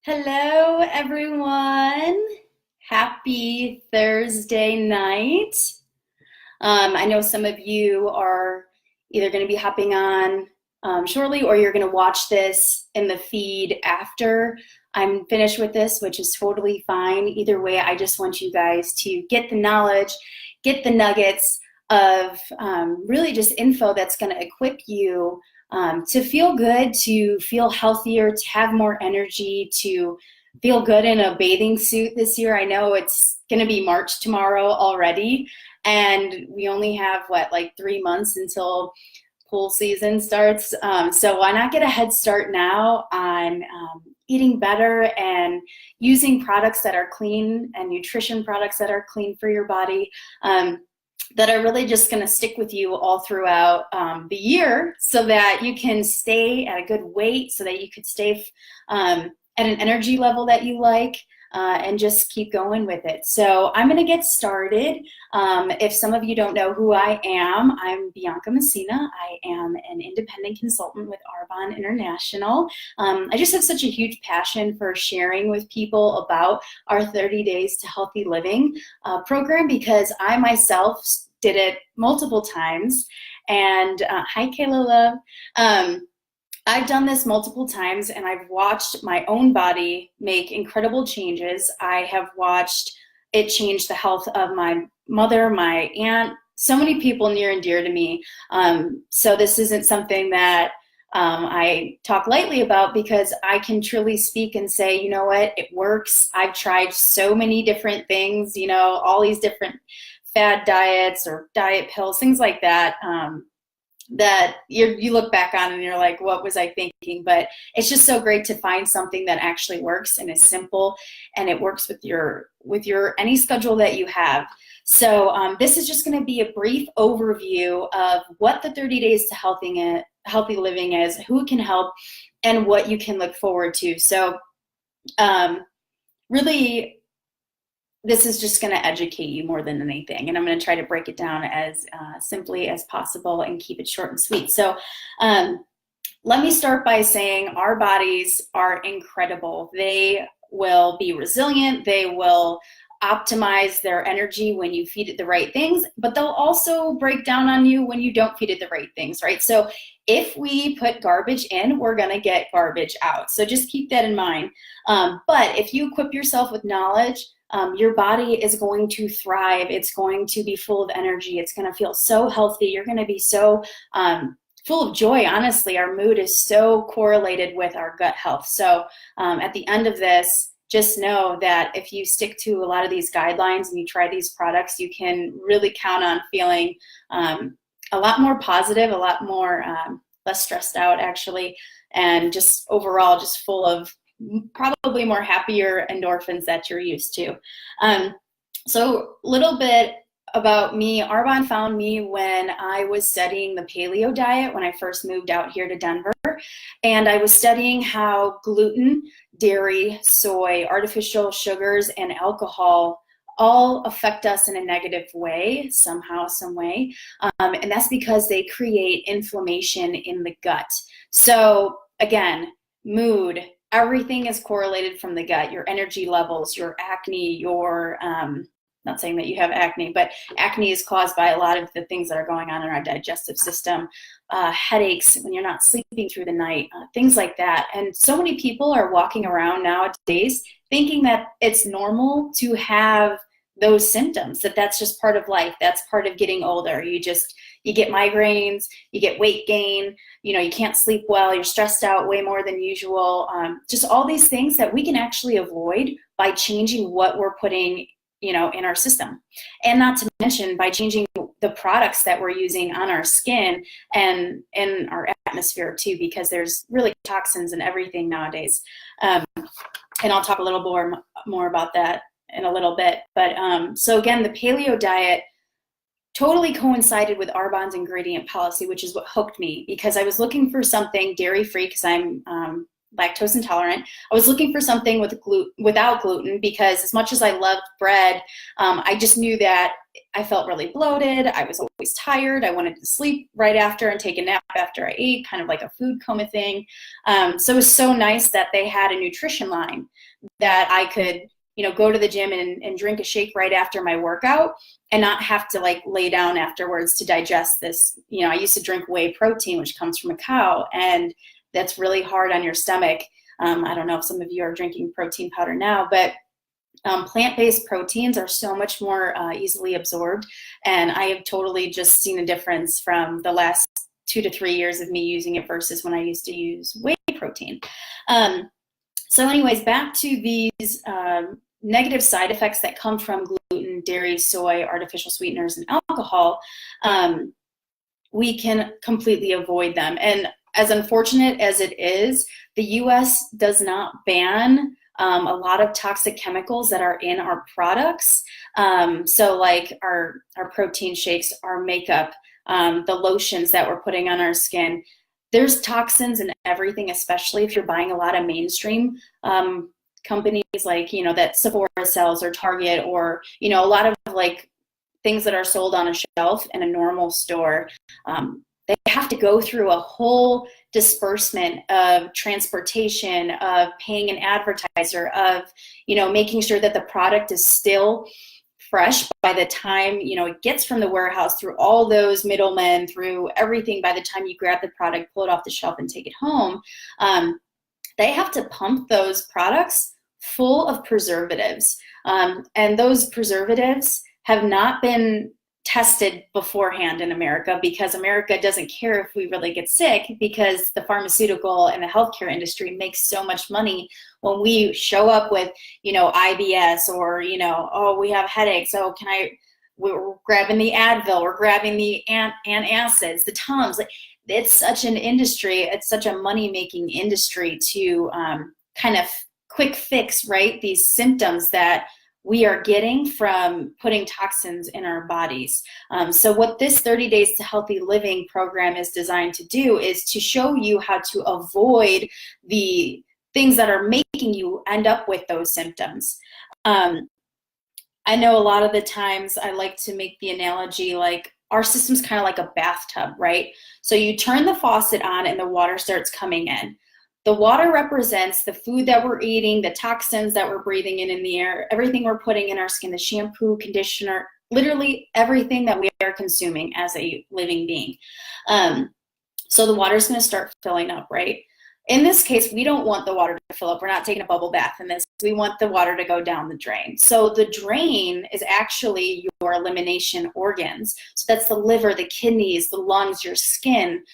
Hello, everyone. Happy Thursday night. I know some of you are either going to be hopping on shortly or you're going to watch this in the feed after I'm finished with this, which is totally fine. Either way, I just want you guys to get the knowledge, get the nuggets of really just info that's going to equip you to feel good, to feel healthier, to have more energy, to feel good in a bathing suit this year. I know it's going to be March tomorrow already, and we only have, like 3 months until pool season starts. So why not get a head start now on eating better and using products that are clean and nutrition products that are clean for your body. That are really just going to stick with you all throughout the year so that you can stay at a good weight, so that you could stay at an energy level that you like, and just keep going with it. So I'm going to get started. If some of you don't know who I am, I'm Bianca Messina. I am an independent consultant with Arbonne International. I just have such a huge passion for sharing with people about our 30 Days to Healthy Living program, because I myself did it multiple times. And hi, Kayla Love. I've done this multiple times, and I've watched my own body make incredible changes. I have watched it change the health of my mother, my aunt, so many people near and dear to me. So this isn't something that I talk lightly about, because I can truly speak and say, you know what, it works. I've tried so many different things, all these different fad diets or diet pills, things like that. That you look back on and you're like, what was I thinking? But it's just so great to find something that actually works and is simple, and it works with your any schedule that you have. So this is just going to be a brief overview of what the 30 Days to Healthy Living is, who it can help, and what you can look forward to. So really, this is just going to educate you more than anything, and I'm going to try to break it down as simply as possible and keep it short and sweet. So let me start by saying our bodies are incredible. They will be resilient. They will optimize their energy when you feed it the right things, but they'll also break down on you when you don't feed it the right things, right? So if we put garbage in, we're going to get garbage out. So just keep that in mind. But if you equip yourself with knowledge, your body is going to thrive. It's going to be full of energy. It's going to feel so healthy. You're going to be so full of joy. Honestly, our mood is so correlated with our gut health. So at the end of this, just know that if you stick to a lot of these guidelines and you try these products, you can really count on feeling a lot more positive, a lot more less stressed out, actually, and just overall just full of probably more happier endorphins that you're used to. So a little bit about me. Arbonne found me when I was studying the paleo diet when I first moved out here to Denver. And I was studying how gluten, dairy, soy, artificial sugars, and alcohol all affect us in a negative way, somehow, some way. And that's because they create inflammation in the gut. So again, mood, everything is correlated from the gut. Your energy levels, your acne, your not saying that you have acne, but acne is caused by a lot of the things that are going on in our digestive system, headaches when you're not sleeping through the night, things like that. And so many people are walking around nowadays thinking that it's normal to have those symptoms, that that's just part of life. That's part of getting older. You get migraines, you get weight gain, you can't sleep well, you're stressed out way more than usual. Just all these things that we can actually avoid by changing what we're putting in our system. And not to mention by changing the products that we're using on our skin and in our atmosphere too, because there's really toxins in everything nowadays. And I'll talk a little more about that in a little bit. But so again, the paleo diet totally coincided with Arbonne's ingredient policy, which is what hooked me, because I was looking for something dairy-free, because I'm lactose intolerant. I was looking for something without gluten, because as much as I loved bread, I just knew that I felt really bloated. I was always tired. I wanted to sleep right after and take a nap after I ate, kind of like a food coma thing. So it was so nice that they had a nutrition line that I could, go to the gym and drink a shake right after my workout and not have to like lay down afterwards to digest this. I used to drink whey protein, which comes from a cow, and that's really hard on your stomach. I don't know if some of you are drinking protein powder now, but plant-based proteins are so much more easily absorbed, and I have totally just seen a difference from the last 2 to 3 years of me using it versus when I used to use whey protein. So anyways, back to these negative side effects that come from gluten, dairy, soy, artificial sweeteners, and alcohol. We can completely avoid them. And as unfortunate as it is, the US does not ban a lot of toxic chemicals that are in our products. So like our protein shakes, our makeup, the lotions that we're putting on our skin, there's toxins in everything, especially if you're buying a lot of mainstream companies like, that Sephora sells, or Target, or, a lot of like things that are sold on a shelf in a normal store. They have to go through a whole disbursement of transportation, of paying an advertiser, of, making sure that the product is still fresh by the time, it gets from the warehouse, through all those middlemen, through everything. By the time you grab the product, pull it off the shelf and take it home, they have to pump those products full of preservatives. And those preservatives have not been tested beforehand in America, because America doesn't care if we really get sick, because the pharmaceutical and the healthcare industry makes so much money when we show up with, IBS, or, oh, we have headaches. Oh, we're grabbing the Advil, we're grabbing the antacids, the Tums. It's such an industry. It's such a money-making industry to kind of quick fix, right, these symptoms that we are getting from putting toxins in our bodies. So what this 30 Days to Healthy Living program is designed to do is to show you how to avoid the things that are making you end up with those symptoms. I know a lot of the times I like to make the analogy, like our system's kind of like a bathtub, right? So you turn the faucet on and the water starts coming in. The water represents the food that we're eating, the toxins that we're breathing in the air, everything we're putting in our skin, the shampoo, conditioner, literally everything that we are consuming as a living being. So the water's going to start filling up, right? In this case, we don't want the water to fill up. We're not taking a bubble bath in this. We want the water to go down the drain. So the drain is actually your elimination organs. So that's the liver, the kidneys, the lungs, your skin.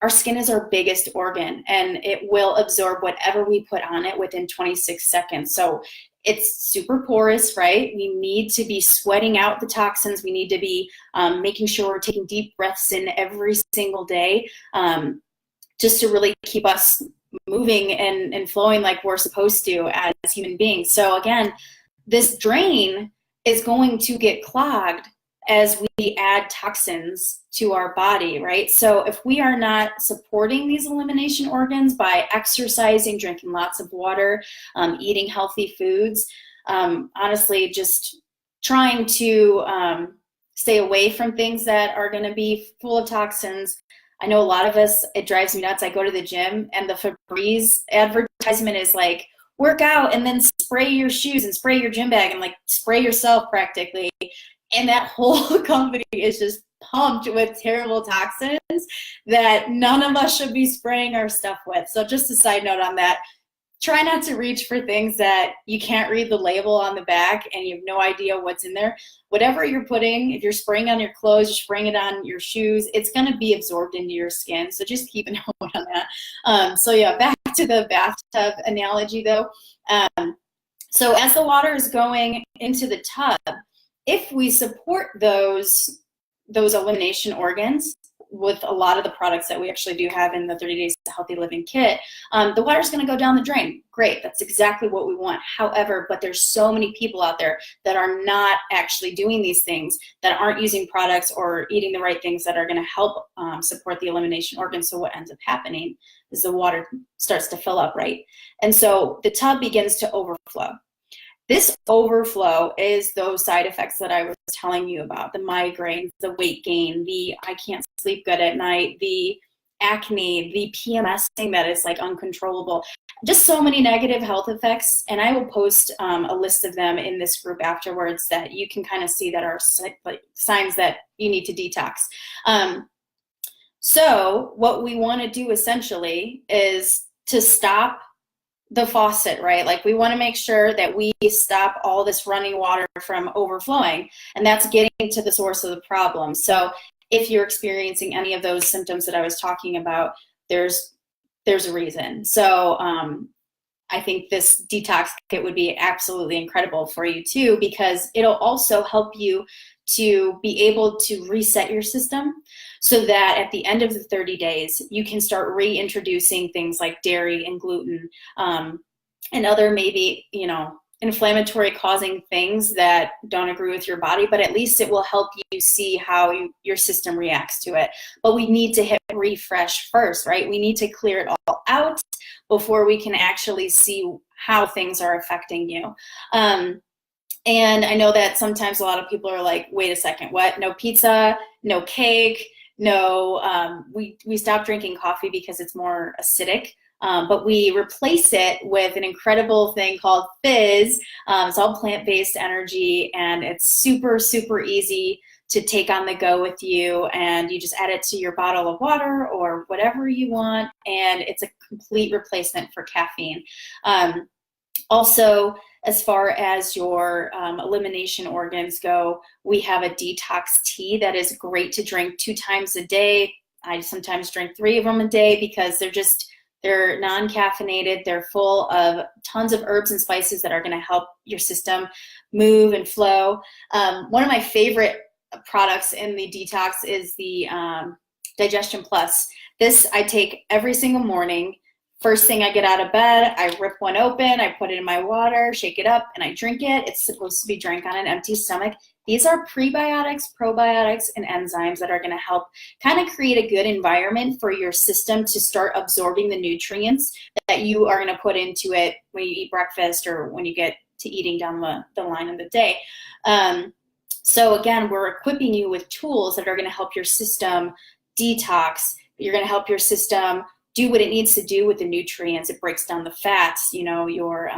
Our skin is our biggest organ, and it will absorb whatever we put on it within 26 seconds. So it's super porous, right? We need to be sweating out the toxins. We need to be making sure we're taking deep breaths in every single day, just to really keep us moving and flowing like we're supposed to as human beings. So again, this drain is going to get clogged as we add toxins to our body, right? So if we are not supporting these elimination organs by exercising, drinking lots of water, eating healthy foods, honestly, just trying to stay away from things that are gonna be full of toxins. I know a lot of us, it drives me nuts. I go to the gym and the Febreze advertisement is like, work out and then spray your shoes and spray your gym bag and like spray yourself practically. And that whole company is just pumped with terrible toxins that none of us should be spraying our stuff with. So just a side note on that, try not to reach for things that you can't read the label on the back and you have no idea what's in there. Whatever you're putting, if you're spraying on your clothes, you're spraying it on your shoes, it's going to be absorbed into your skin. So just keep a note on that. So yeah, back to the bathtub analogy though. So as the water is going into the tub, if we support those elimination organs with a lot of the products that we actually do have in the 30 Days to Healthy Living kit, the water's going to go down the drain. Great, that's exactly what we want. However, but there's so many people out there that are not actually doing these things, that aren't using products or eating the right things that are going to help support the elimination organs. So what ends up happening? as the water starts to fill up, right? And so the tub begins to overflow. This overflow is those side effects that I was telling you about, the migraines, the weight gain, the I can't sleep good at night, the acne, the PMSing that is like uncontrollable, just so many negative health effects. And I will post a list of them in this group afterwards that you can kind of see that are like signs that you need to detox. So what we want to do essentially is to stop the faucet, right? Like we want to make sure that we stop all this running water from overflowing, and that's getting to the source of the problem. So if you're experiencing any of those symptoms that I was talking about, there's a reason. So I think this detox kit would be absolutely incredible for you too, because it'll also help you to be able to reset your system so that at the end of the 30 days, you can start reintroducing things like dairy and gluten and other maybe, inflammatory causing things that don't agree with your body, but at least it will help you see how your system reacts to it. But we need to hit refresh first, right? We need to clear it all out before we can actually see how things are affecting you. And I know that sometimes a lot of people are like, wait a second, what? No pizza, no cake, no, we stopped drinking coffee because it's more acidic. But we replace it with an incredible thing called Fizz. It's all plant-based energy, and it's super, super easy to take on the go with you. And you just add it to your bottle of water or whatever you want, and it's a complete replacement for caffeine. Also, as far as your elimination organs go, we have a detox tea that is great to drink 2 times a day. I sometimes drink 3 of them a day because they're non-caffeinated. They're full of tons of herbs and spices that are going to help your system move and flow. One of my favorite products in the detox is the Digestion Plus. This I take every single morning. First thing I get out of bed, I rip one open, I put it in my water, shake it up, and I drink it. It's supposed to be drank on an empty stomach. These are prebiotics, probiotics, and enzymes that are going to help kind of create a good environment for your system to start absorbing the nutrients that you are going to put into it when you eat breakfast or when you get to eating down the line of the day. So again, we're equipping you with tools that are going to help your system detox. You're going to help your system do what it needs to do with the nutrients. It breaks down the fats, your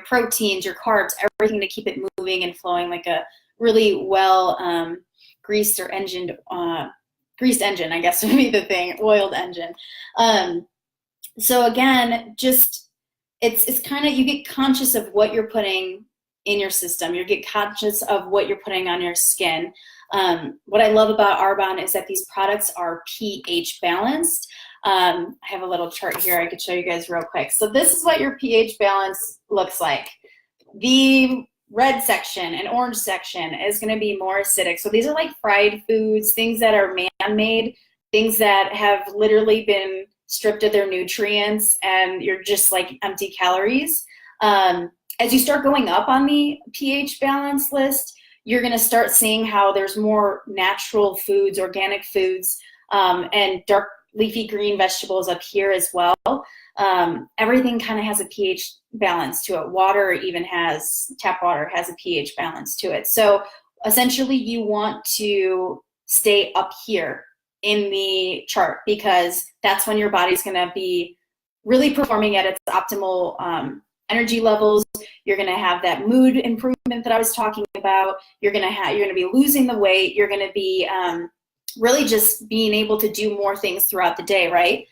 proteins, your carbs, everything to keep it moving and flowing like a really well greased engine, I guess would be the thing, oiled engine. So again, just it's kind of, you get conscious of what you're putting in your system. You get conscious of what you're putting on your skin. What I love about Arbonne is that these products are pH balanced. I have a little chart here I could show you guys real quick. So this is what your pH balance looks like. The red section and orange section is going to be more acidic. So these are like fried foods, things that are man-made, things that have literally been stripped of their nutrients, and you're just like empty calories. As you start going up on the pH balance list, you're going to start seeing how there's more natural foods, organic foods, and dark leafy green vegetables up here as well. Everything kind of has a pH balance to it. Water even tap water has a pH balance to it. So essentially you want to stay up here in the chart because that's when your body's going to be really performing at its optimal energy levels. You're going to have that mood improvement that I was talking about. You're going to be losing the weight. You're going to be really just being able to do more things throughout the day, right?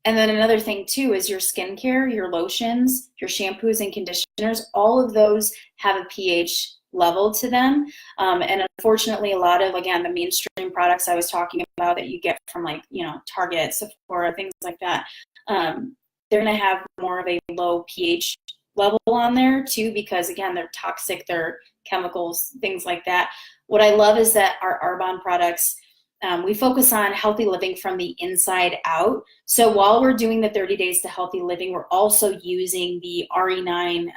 And then another thing too is your skincare, your lotions, your shampoos and conditioners, all of those have a pH level to them. And unfortunately, a lot of, again, the mainstream products I was talking about that you get from like, Target, Sephora, things like that, they're going to have more of a low pH level on there too, because again, they're toxic, they're chemicals, things like that. What I love is that our Arbonne products, we focus on healthy living from the inside out. So while we're doing the 30 days to healthy living, we're also using the RE9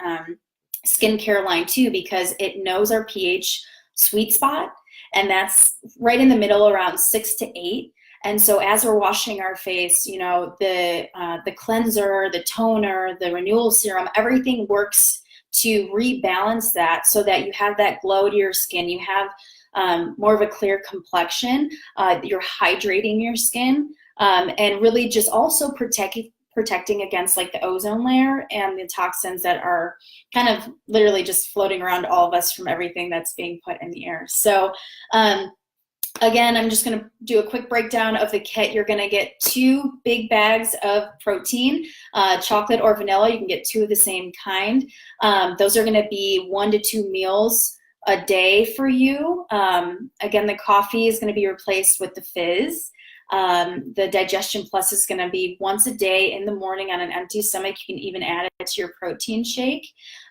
skincare line too, because it knows our pH sweet spot, and that's right in the middle around 6 to 8. And so as we're washing our face, you know, the cleanser, the toner, the renewal serum, everything works to rebalance that so that you have that glow to your skin. You have more of a clear complexion. You're hydrating your skin, and really just also protecting against like the ozone layer and the toxins that are kind of literally just floating around all of us from everything that's being put in the air. So again, I'm just going to do a quick breakdown of the kit. You're going to get 2 big bags of protein, chocolate or vanilla. You can get 2 of the same kind. Those are going to be 1 to 2 meals a day for you. Again, the coffee is going to be replaced with the fizz. The Digestion Plus is going to be once a day in the morning on an empty stomach. You can even add it to your protein shake.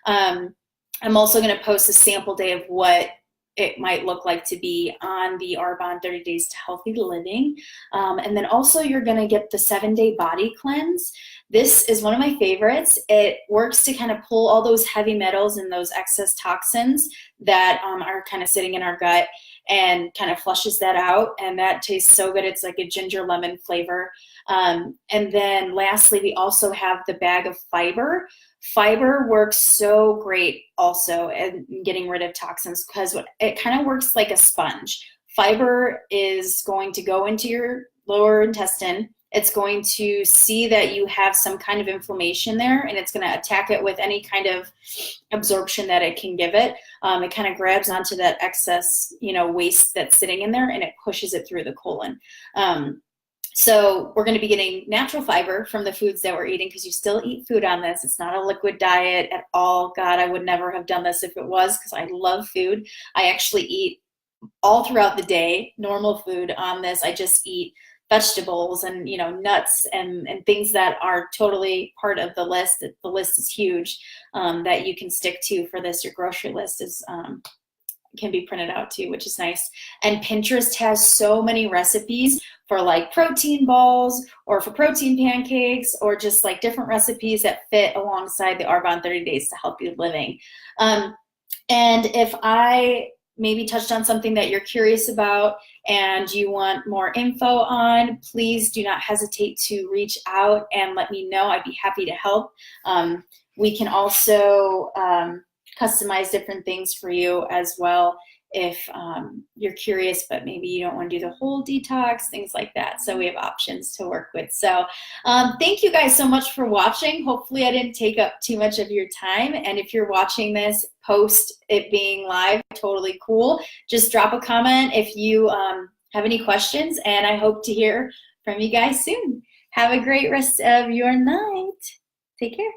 I'm also going to post a sample day of what it might look like to be on the Arbonne 30 Days to Healthy Living. And then also you're going to get the 7-day body cleanse. This is one of my favorites. It works to kind of pull all those heavy metals and those excess toxins that are kind of sitting in our gut and kind of flushes that out. And that tastes so good. It's like a ginger lemon flavor. And then lastly, we also have the bag of fiber. Fiber works so great also in getting rid of toxins because it kind of works like a sponge. Fiber is going to go into your lower intestine. It's going to see that you have some kind of inflammation there, and it's going to attack it with any kind of absorption that it can give it. It kind of grabs onto that excess, you know, waste that's sitting in there, and it pushes it through the colon. So we're going to be getting natural fiber from the foods that we're eating, because you still eat food on this. It's not a liquid diet at all. God, I would never have done this if it was, because I love food. I actually eat all throughout the day normal food on this. I just eat vegetables and, you know, nuts and things that are totally part of the list. The list is huge that you can stick to for this. Your grocery list is can be printed out too, which is nice. And Pinterest has so many recipes for like protein balls or for protein pancakes or just like different recipes that fit alongside the Arbonne 30 Days to Healthy Living. And if I maybe touched on something that you're curious about and you want more info on, please do not hesitate to reach out and let me know. I'd be happy to help. We can also customize different things for you as well if you're curious, but maybe you don't want to do the whole detox, things like that. So we have options to work with. So thank you guys so much for watching. Hopefully I didn't take up too much of your time. And if you're watching this post it being live, totally cool. Just drop a comment if you have any questions, and I hope to hear from you guys soon. Have a great rest of your night. Take care.